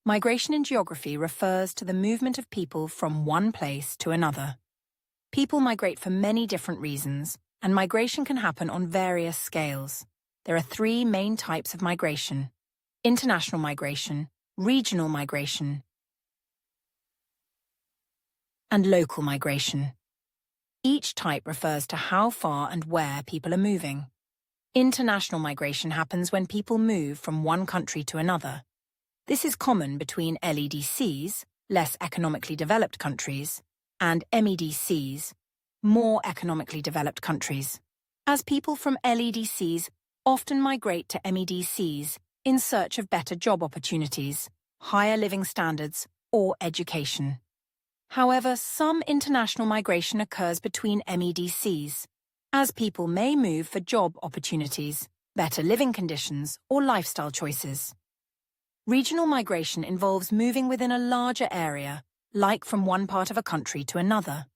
Migration in geography refers to the movement of people from one place to another. People migrate for many different reasons, and migration can happen on various scales. There are three main types of migration: international migration, regional migration, and local migration. Each type refers to how far and where people are moving. International migration happens when people move from one country to another. This is common between LEDCs, less economically developed countries, and MEDCs, more economically developed countries, as people from LEDCs often migrate to MEDCs in search of better job opportunities, higher living standards, or education. However, some international migration occurs between MEDCs, as people may move for job opportunities, better living conditions, or lifestyle choices. Regional migration involves moving within a larger area, like from one part of a country to another.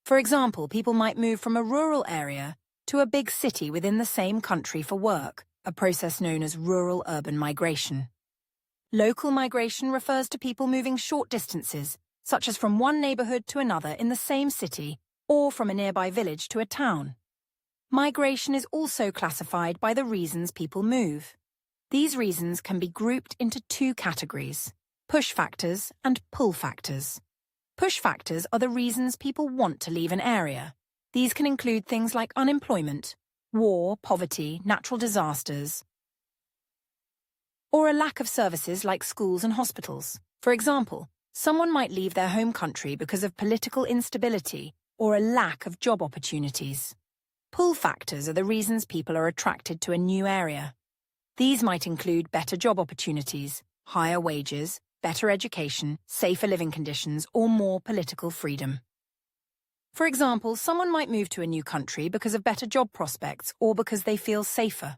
For example, people might move from a rural area to a big city within the same country for work, a process known as rural-urban migration. Local migration refers to people moving short distances, such as from one neighborhood to another in the same city, or from a nearby village to a town. Migration is also classified by the reasons people move. These reasons can be grouped into two categories: push factors and pull factors. Push factors are the reasons people want to leave an area. These can include things like unemployment, war, poverty, natural disasters, or a lack of services like schools and hospitals. For example, someone might leave their home country because of political instability or a lack of job opportunities. Pull factors are the reasons people are attracted to a new area. These might include better job opportunities, higher wages, better education, safer living conditions, or more political freedom. For example, someone might move to a new country because of better job prospects or because they feel safer.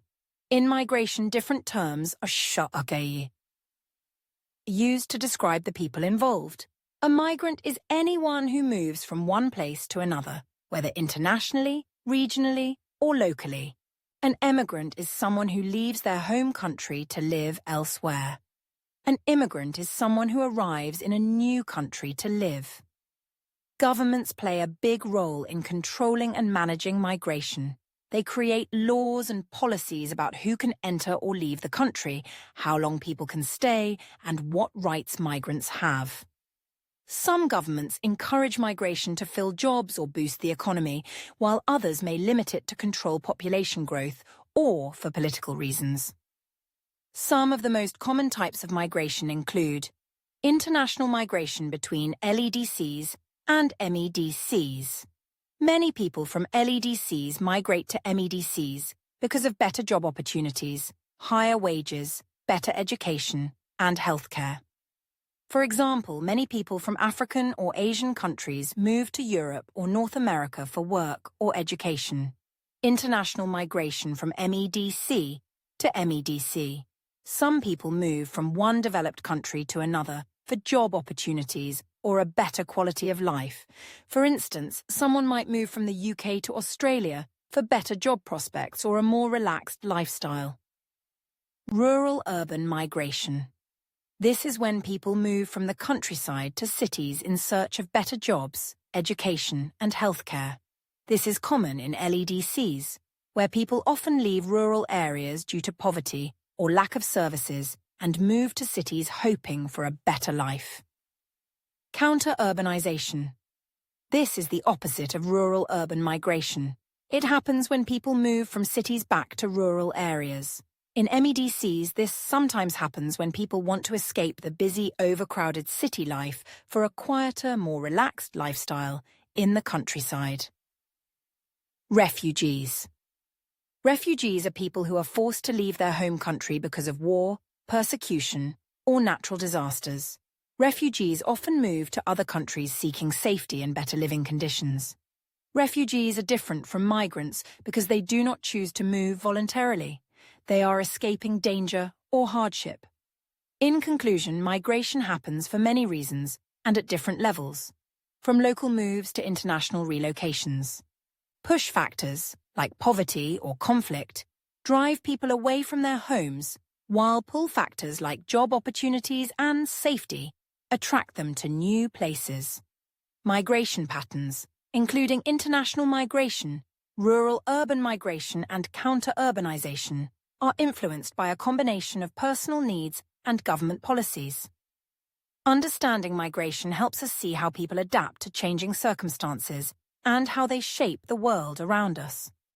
In migration, different terms are used to describe the people involved. A migrant is anyone who moves from one place to another, whether internationally, regionally, or locally. An emigrant is someone who leaves their home country to live elsewhere. An immigrant is someone who arrives in a new country to live. Governments play a big role in controlling and managing migration. They create laws and policies about who can enter or leave the country, how long people can stay, and what rights migrants have. Some governments encourage migration to fill jobs or boost the economy, while others may limit it to control population growth or for political reasons. Some of the most common types of migration include international migration between LEDCs and MEDCs. Many people from LEDCs migrate to MEDCs because of better job opportunities, higher wages, better education, and healthcare. For example, many people from African or Asian countries move to Europe or North America for work or education. International migration from MEDC to MEDC. Some people move from one developed country to another for job opportunities or a better quality of life. For instance, someone might move from the UK to Australia for better job prospects or a more relaxed lifestyle. Rural-urban migration. This is when people move from the countryside to cities in search of better jobs, education, and healthcare. This is common in LEDCs, where people often leave rural areas due to poverty or lack of services and move to cities hoping for a better life. Counter-urbanization. This is the opposite of rural-urban migration. It happens when people move from cities back to rural areas. In MEDCs, this sometimes happens when people want to escape the busy, overcrowded city life for a quieter, more relaxed lifestyle in the countryside. Refugees. Refugees are people who are forced to leave their home country because of war, persecution, or natural disasters. Refugees often move to other countries seeking safety and better living conditions. Refugees are different from migrants because they do not choose to move voluntarily. They are escaping danger or hardship. In conclusion, migration happens for many reasons and at different levels, from local moves to international relocations. Push factors, like poverty or conflict, drive people away from their homes, while pull factors like job opportunities and safety attract them to new places. Migration patterns, including international migration, rural-urban migration and counter-urbanization, are influenced by a combination of personal needs and government policies. Understanding migration helps us see how people adapt to changing circumstances and how they shape the world around us.